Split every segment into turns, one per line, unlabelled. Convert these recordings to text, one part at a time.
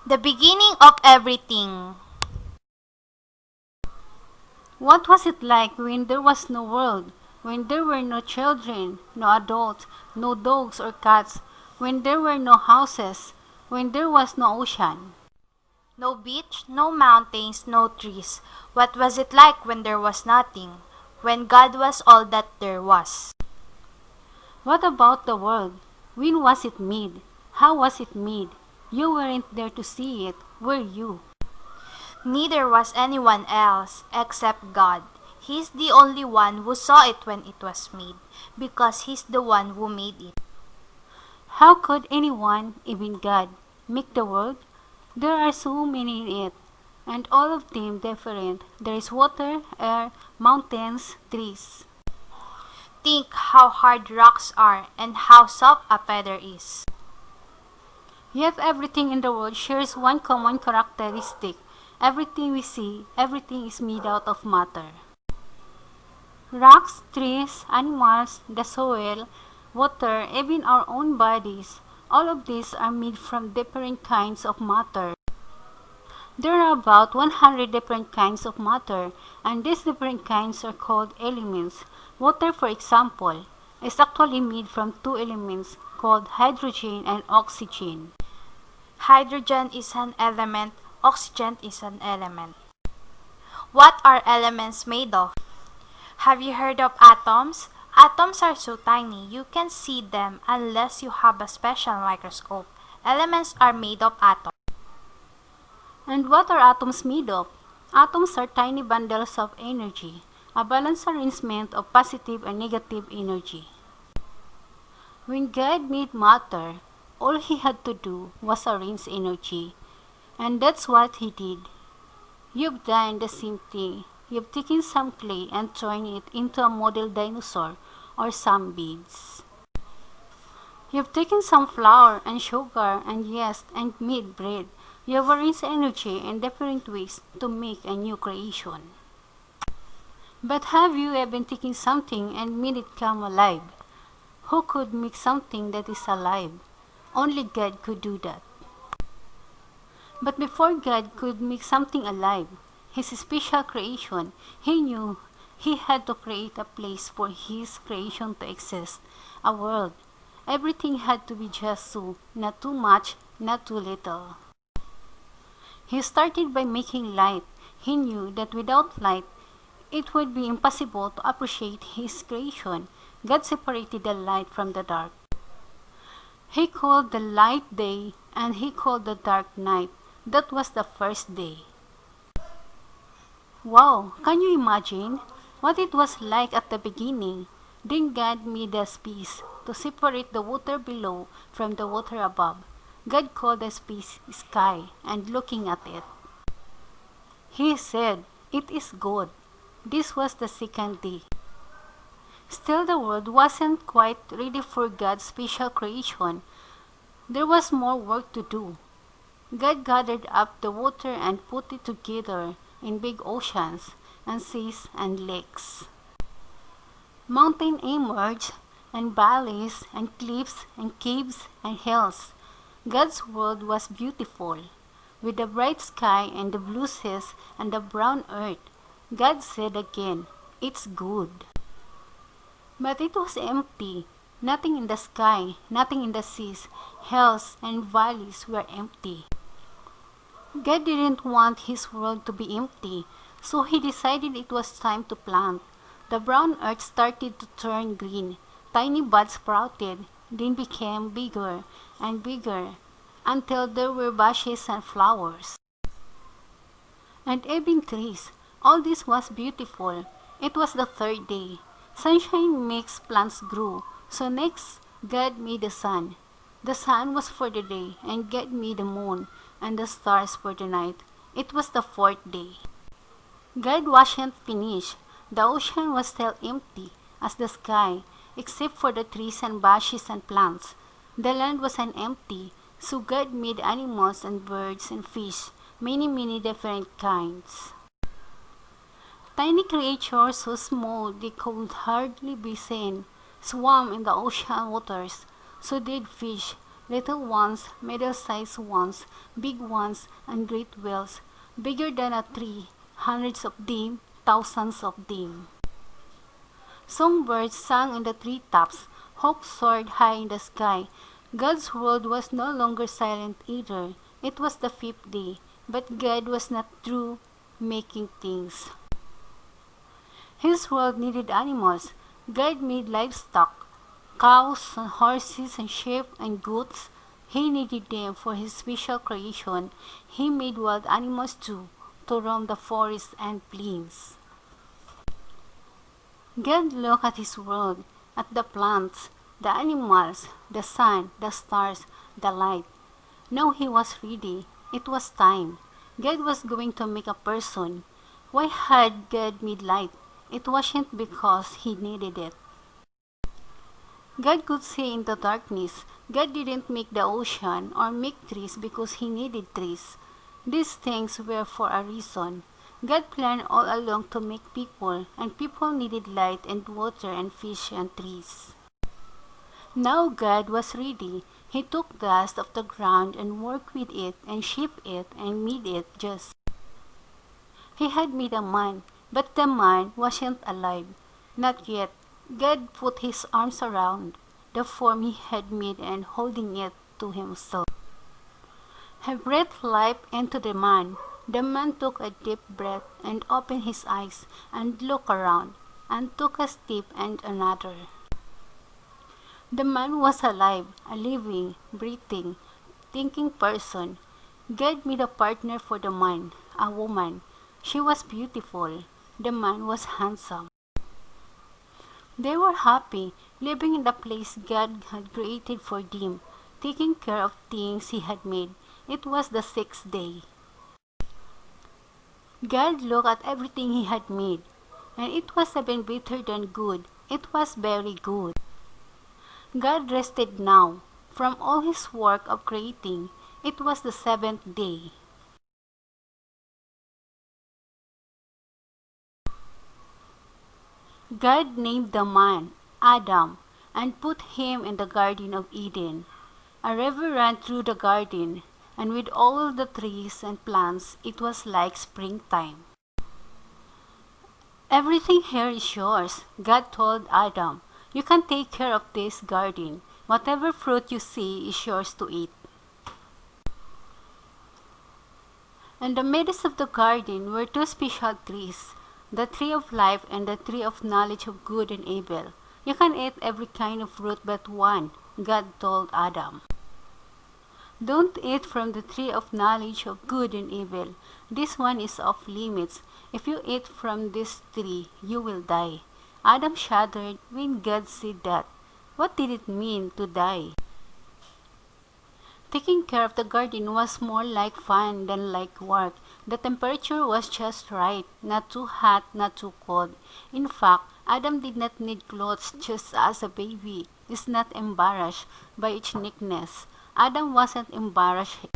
The beginning of everything.
What was it like when there was no world, when there were no children, no adults, no dogs or cats, when there were no houses, when there was no ocean?
No beach, no mountains, no trees. What was it like when there was nothing? When God was all that there was?
What about the world? When was it made? How was it made? You weren't there to see it, were you?
Neither was anyone else except God. He's the only one who saw it when it was made, because He's the one who made it.
How could anyone, even God, make the world? There are so many in it, and all of them different. There is water, air, mountains, trees.
Think how hard rocks are and how soft a feather is.
Yet everything in the world shares one common characteristic. Everything we see, everything is made out of matter. Rocks, trees, animals, the soil, water, even our own bodies, all of these are made from different kinds of matter. There are about 100 different kinds of matter, and these different kinds are called elements. Water, for example, is actually made from two elements called hydrogen and oxygen.
Hydrogen is an element, oxygen is an element. What are elements made of? Have you heard of atoms? Atoms are so tiny you can't see them unless you have a special microscope. Elements are made of atoms.
And what are atoms made of? Atoms are tiny bundles of energy, a balanced arrangement of positive and negative energy. When God made matter, all He had to do was arrange energy, and that's what He did. You've done the same thing. You've taken some clay and turned it into a model dinosaur or some beads. You've taken some flour and sugar and yeast and made bread. You've arranged energy in different ways to make a new creation. But have you ever taken something and made it come alive? Who could make something that is alive? Only God could do that. But before God could make something alive, His special creation, He knew He had to create a place for His creation to exist, a world. Everything had to be just so, not too much, not too little. He started by making light. He knew that without light, it would be impossible to appreciate His creation. God separated the light from the dark. He called the light day, and He called the dark night. That was the first day. Wow, can you imagine what it was like at the beginning? Then God made a space to separate the water below from the water above. God called the space sky, and looking at it, He said, "It is good." This was the second day. Still, the world wasn't quite ready for God's special creation. There was more work to do. God gathered up the water and put it together in big oceans and seas and lakes. Mountains emerged, and valleys and cliffs and caves and hills. God's world was beautiful, with the bright sky and the blue seas and the brown earth. God said again, "It's good." But it was empty. Nothing in the sky, nothing in the seas, hills and valleys were empty. God didn't want His world to be empty, so He decided it was time to plant. The brown earth started to turn green. Tiny buds sprouted, then became bigger and bigger, until there were bushes and flowers. And even trees. All this was beautiful. It was the third day. Sunshine makes plants grow, so next God made the sun. The sun was for the day, and God made the moon and the stars for the night. It was the fourth day. God wasn't finished. The ocean was still empty as the sky, except for the trees and bushes and plants. The land was empty, so God made animals and birds and fish, many different kinds. Tiny creatures so small they could hardly be seen swam in the ocean waters. So did fish, little ones, middle-sized ones, big ones, and great whales, bigger than a tree, hundreds of them, thousands of them. Songbirds sang in the treetops, hawks soared high in the sky. God's world was no longer silent either. It was the fifth day, but God was not through making things. His world needed animals. God made livestock, cows and horses and sheep and goats. He needed them for his special creation. He made wild animals too, to roam the forests and plains. God looked at his world, at the plants, the animals, the sun, the stars, the light. Now he was ready. It was time. God was going to make a person. Why had God made light? It wasn't because he needed it. God could see in the darkness. God didn't make the ocean or make trees because he needed trees. These things were for a reason. God planned all along to make people, and people needed light and water and fish and trees. Now God was ready. He took dust of the ground and worked with it and shaped it and made it just. He had made a man, but the man wasn't alive. Not yet. God put his arms around the form he had made and holding it to himself. He breathed life into the man. The man took a deep breath and opened his eyes and looked around and took a step and another. The man was alive, a living, breathing, thinking person. God made a partner for the man, a woman. She was beautiful. The man was handsome. They were happy, living in the place God had created for them, taking care of things he had made. It was the sixth day. God looked at everything he had made, and it was even better than good. It was very good. God rested now from all his work of creating. It was the seventh day. God named the man Adam and put him in the Garden of Eden. A river ran through the garden, and with all the trees and plants, it was like springtime. Everything here is yours, God told Adam. You can take care of this garden. Whatever fruit you see is yours to eat. In the midst of the garden were two special trees, the tree of life and the tree of knowledge of good and evil. You can eat every kind of fruit but one, God told Adam. Don't eat from the tree of knowledge of good and evil. This one is off limits. If you eat from this tree, you will die. Adam shuddered when God said that. What did it mean to die? Taking care of the garden was more like fun than like work. The temperature was just right, not too hot, not too cold. In fact, Adam did not need clothes just as a baby is not embarrassed by its neatness. Adam wasn't embarrassed.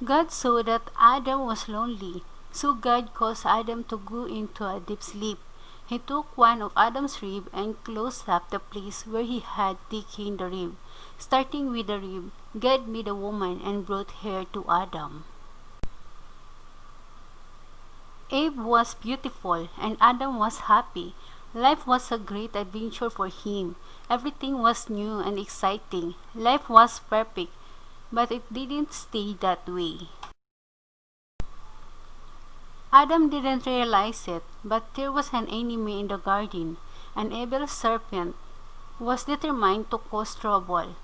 God saw that Adam was lonely, so God caused Adam to go into a deep sleep. He took one of Adam's ribs and closed up the place where he had taken the rib. Starting with the rib, God made a woman and brought her to Adam. Eve was beautiful and Adam was happy. Life was a great adventure for him. Everything was new and exciting. Life was perfect, but it didn't stay that way. Adam didn't realize it, but there was an enemy in the garden. An evil serpent was determined to cause trouble.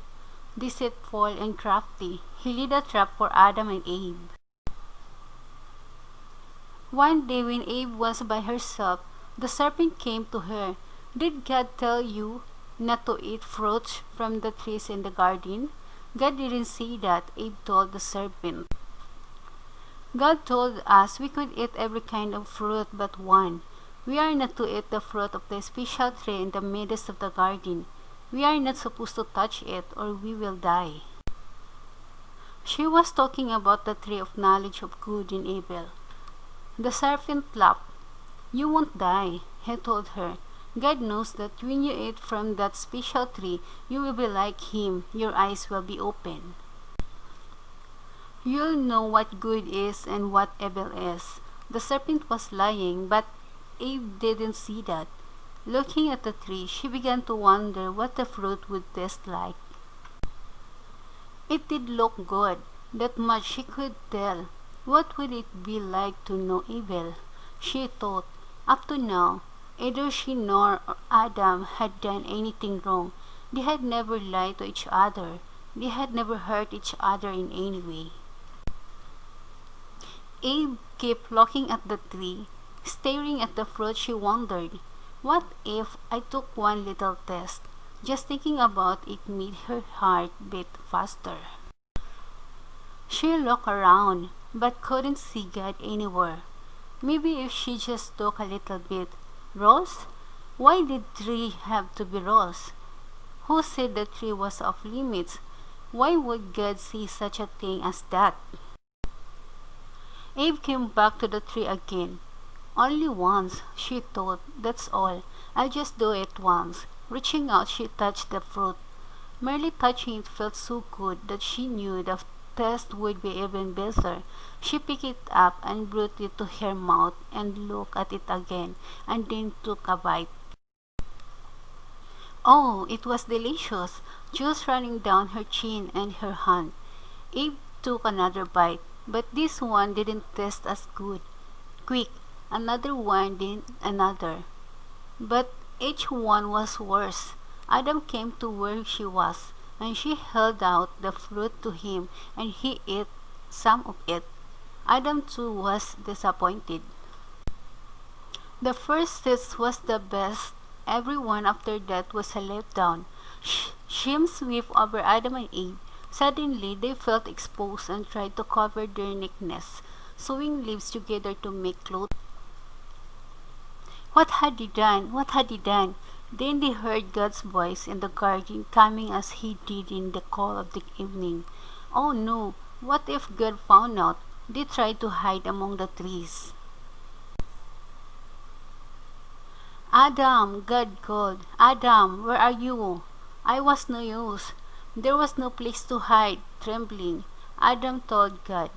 Deceitful and crafty, he laid a trap for Adam and Eve. One day when Eve was by herself, the serpent came to her. Did God tell you not to eat fruits from the trees in the garden? God didn't say that, Eve told the serpent. God told us we could eat every kind of fruit but one. We are not to eat the fruit of the special tree in the midst of the garden. We are not supposed to touch it or we will die. She was talking about the tree of knowledge of good and evil. The serpent laughed. You won't die, he told her. God knows that when you eat from that special tree, you will be like Him. Your eyes will be open. You'll know what good is and what evil is. The serpent was lying, but Eve didn't see that. Looking at the tree, she began to wonder what the fruit would taste like. It did look good, that much she could tell. What would it be like to know evil? She thought. Up to now, either she nor Adam had done anything wrong. They had never lied to each other. They had never hurt each other in any way. Abe kept looking at the tree. Staring at the fruit, she wondered, what if I took one little test? Just thinking about it made her heart beat faster. She looked around, but couldn't see God anywhere. Maybe if she just took a little bit. Rose? Why did tree have to be rose? Who said the tree was off limits? Why would God say such a thing as that? Abe came back to the tree again. Only once, she thought, that's all. I'll just do it once. Reaching out, she touched the fruit. Merely touching it felt so good that she knew the taste would be even better. She picked it up and brought it to her mouth and looked at it again, and then took a bite. Oh, it was delicious, juice running down her chin and her hand. Abe took another bite, but this one didn't taste as good. Quick, another one, then another. But each one was worse. Adam came to where she was, and she held out the fruit to him, and he ate some of it. Adam too was disappointed. The first taste was the best. Everyone after that was a letdown. Shame swept over Adam and Eve. Suddenly, they felt exposed and tried to cover their nakedness, sewing leaves together to make clothes. What had he done? What had he done? Then they heard God's voice in the garden coming as he did in the cool of the evening. Oh no, what if God found out? They tried to hide among the trees. Adam, God called. Adam, where are you? I was no use. There was no place to hide. Trembling, Adam told God,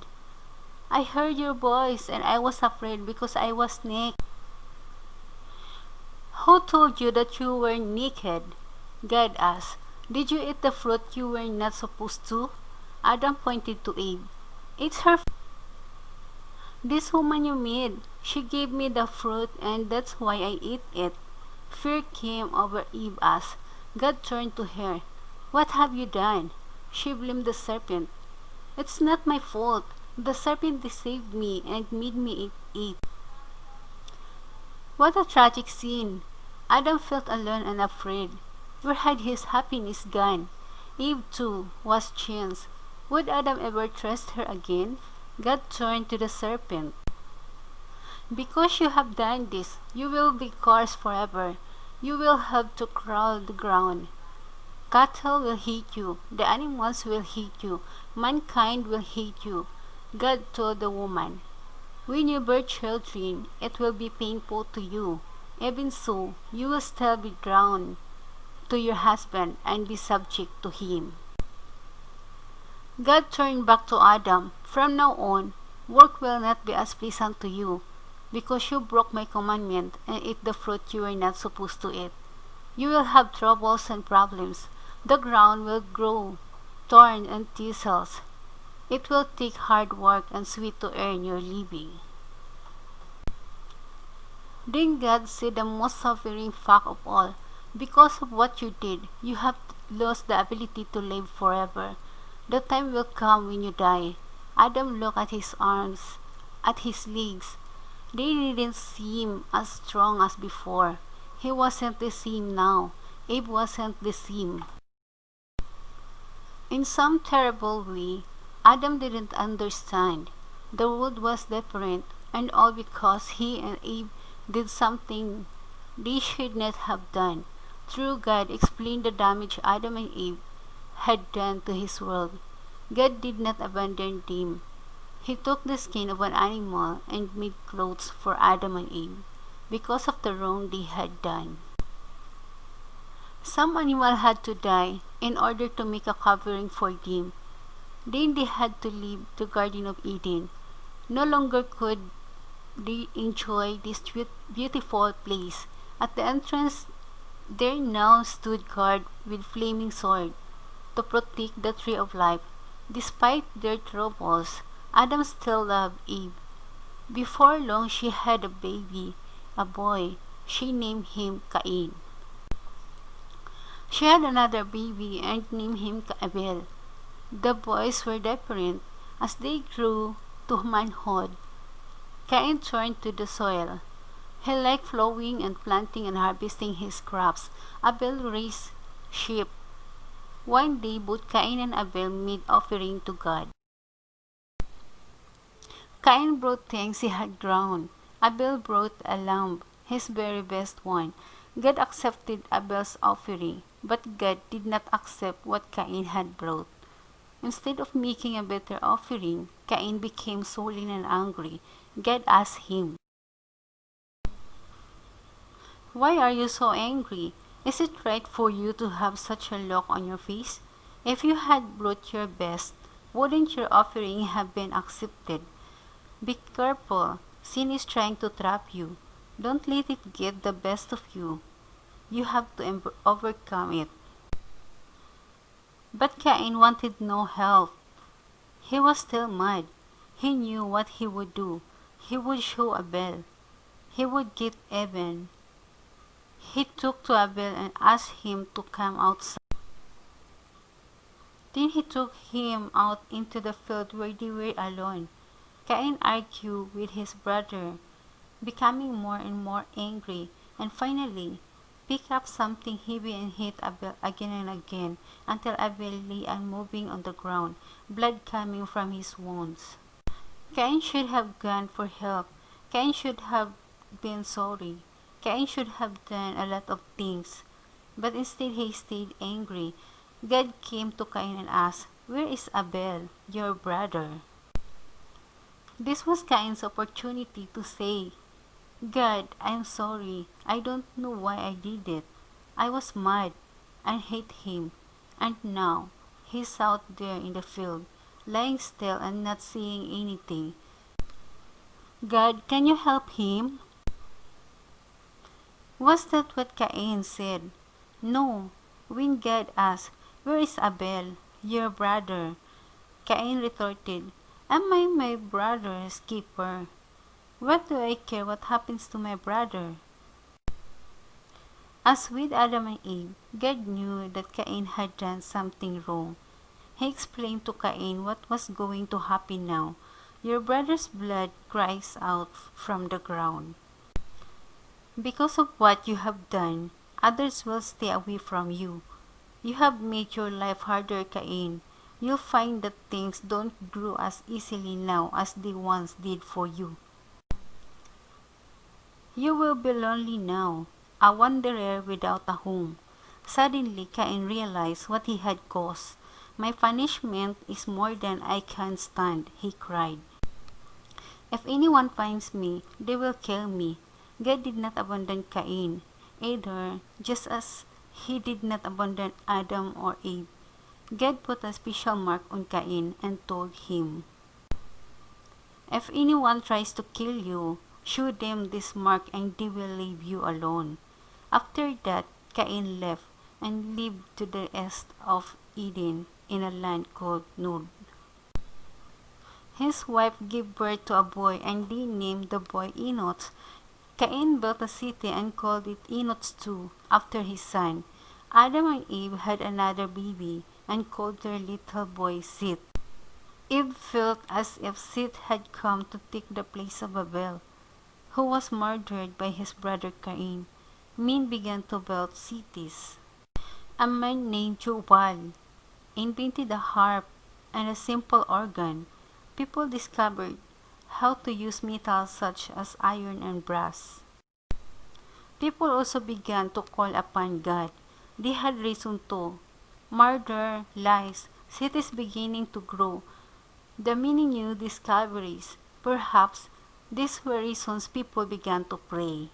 I heard your voice and I was afraid because I was naked. Who told you that you were naked? God asked. Did you eat the fruit you were not supposed to? Adam pointed to Eve. It's her. This woman you made. She gave me the fruit and that's why I ate it. Fear came over Eve as God turned to her. What have you done? She blamed the serpent. It's not my fault. The serpent deceived me and made me eat. What a tragic scene. Adam felt alone and afraid. Where had his happiness gone? Eve too was changed. Would Adam ever trust her again? God turned to the serpent. Because you have done this, you will be cursed forever. You will have to crawl the ground. Cattle will hate you. The animals will hate you. Mankind will hate you. God told the woman, when you bear children, it will be painful to you. Even so, you will still be drawn to your husband and be subject to him. God turned back to Adam. From now on, work will not be as pleasant to you, because you broke my commandment and ate the fruit you were not supposed to eat. You will have troubles and problems. The ground will grow thorns and thistles. It will take hard work and sweat to earn your living. Then God said the most suffering fact of all, because of what you did, you have lost the ability to live forever. The time will come when you die. Adam looked at his arms, at his legs. They didn't seem as strong as before. He wasn't the same now. Abe wasn't the same. In some terrible way, Adam didn't understand. The world was different, and all because he and Abe did something they should not have done. True, God explained the damage Adam and Eve had done to his world. God did not abandon them. He took the skin of an animal and made clothes for Adam and Eve because of the wrong they had done. Some animal had to die in order to make a covering for them. Then they had to leave the Garden of Eden. No longer could they enjoy this beautiful place. At the entrance there now stood guard with flaming sword to protect the tree of life. Despite their troubles, Adam still loved Eve. Before long she had a baby, a boy. She named him Cain. She had another baby and named him Abel. The boys were different. As they grew to manhood, Cain turned to the soil. He liked plowing and planting and harvesting his crops. Abel raised sheep. One day both Cain and Abel made offering to God. Cain brought things he had grown. Abel brought a lamb, his very best one. God accepted Abel's offering, but God did not accept what Cain had brought. Instead of making a better offering, Cain became sullen and angry. God asked him, "Why are you so angry? Is it right for you to have such a look on your face? If you had brought your best, wouldn't your offering have been accepted? Be careful. Sin is trying to trap you. Don't let it get the best of you. You have to overcome it." But Cain wanted no help. He was still mad. He knew what he would do. He would show Abel. He would get even. He took to Abel and asked him to come outside. Then he took him out into the field where they were alone. Cain argued with his brother, becoming more and more angry, and finally picked up something heavy and hit Abel again and again until Abel lay unmoving on the ground, blood coming from his wounds. Cain should have gone for help. Cain should have been sorry. Cain should have done a lot of things, but instead he stayed angry. God came to Cain and asked, "Where is Abel, your brother?" This was Cain's opportunity to say, "God, I'm sorry. I don't know why I did it. I was mad and hate him. And now he's out there in the field, lying still and not saying anything. God, can you help him?" Was that what Cain said? No. When God asked, "Where is Abel, your brother?" Cain retorted, "Am I my brother's keeper? What do I care what happens to my brother?" As with Adam and Eve, God knew that Cain had done something wrong. He explained to Cain what was going to happen now. "Your brother's blood cries out from the ground. Because of what you have done, others will stay away from you. You have made your life harder, Cain. You'll find that things don't grow as easily now as they once did for you. You will be lonely now, a wanderer without a home." Suddenly, Cain realized what he had caused. "My punishment is more than I can stand," he cried. "If anyone finds me, they will kill me." God did not abandon Cain either, just as he did not abandon Adam or Eve. God put a special mark on Cain and told him, "If anyone tries to kill you, show them this mark and they will leave you alone." After that, Cain left and lived to the east of Eden in a land called Nod. His wife gave birth to a boy and they named the boy Enoch. Cain built a city and called it Enoch too, after his son. Adam and Eve had another baby and called their little boy Seth. Eve felt as if Seth had come to take the place of Abel, who was murdered by his brother Cain. Men began to build cities. A man named Jubal invented a harp and a simple organ. People discovered how to use metals such as iron and brass. People also began to call upon God. They had reason to. Murder, lies, cities beginning to grow. The many new discoveries. Perhaps these were reasons people began to pray.